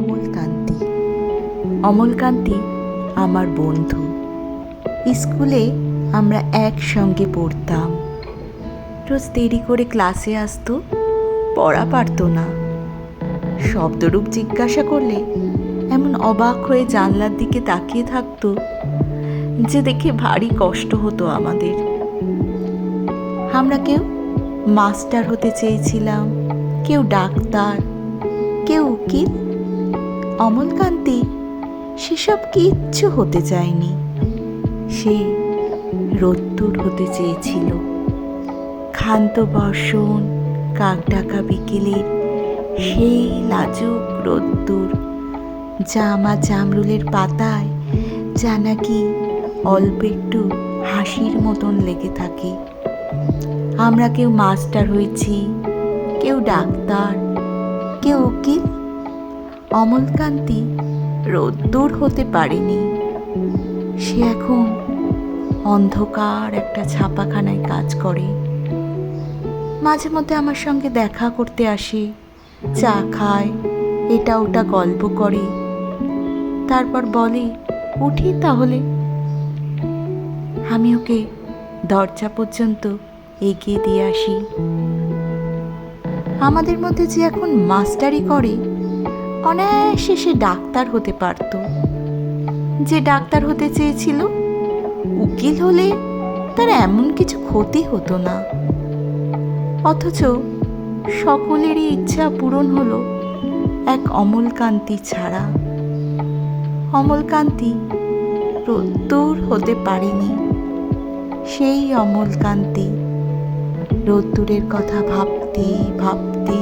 অমলকান্তি। অমলকান্তি আমার বন্ধু। স্কুলে আমরা একসঙ্গে পড়তাম। রোজ দেরি করে ক্লাসে আসতো, পড়া পারতো না। শব্দরূপ জিজ্ঞাসা করলে এমন অবাক হয়ে জানলার দিকে তাকিয়ে থাকতো যে দেখে ভারী কষ্ট হতো আমাদের। আমরা কেউ মাস্টার হতে চেয়েছিলাম, কেউ ডাক্তার, কেউ উকিল। অমলকান্তি সেসব কিচ্ছু হতে চায়নি। সে রোদ্দুর হতে চেয়েছিল। ক্ষান্ত বর্ষণ, কাক ডাকা বিকেলের সেই লাজুক রোদ্দুর, যা আমার জামরুলের পাতায় যা নাকি অল্প একটু হাসির মতন লেগে থাকে। আমরা কেউ মাস্টার হয়েছি, কেউ ডাক্তার, কেউ উকিল। অমলকান্তি রোদ্দুর হতে পারেনি। সে এখন অন্ধকার একটা ছাপাখানায় কাজ করে। মাঝে মধ্যে আমার সঙ্গে দেখা করতে আসে, চা খায়, এটা ওটা গল্প করে, তারপর বলে, উঠি তাহলে। আমি ওকে দরজা পর্যন্ত এগিয়ে দিয়ে আসি। আমাদের মধ্যে যে এখন মাস্টারি করে, অনায়াসে সে ডাক্তার হতে পারত। যে ডাক্তার হতে চেয়েছিল, উকিল হলে তার এমন কিছু ক্ষতি হতো না। অথচ সকলেরই ইচ্ছা পূরণ হলো এক অমলকান্তি ছাড়া। অমলকান্তি রোদ্দুর হতে পারেনি। সেই অমলকান্তি রোদ্দুরের কথা ভাবতে ভাবতে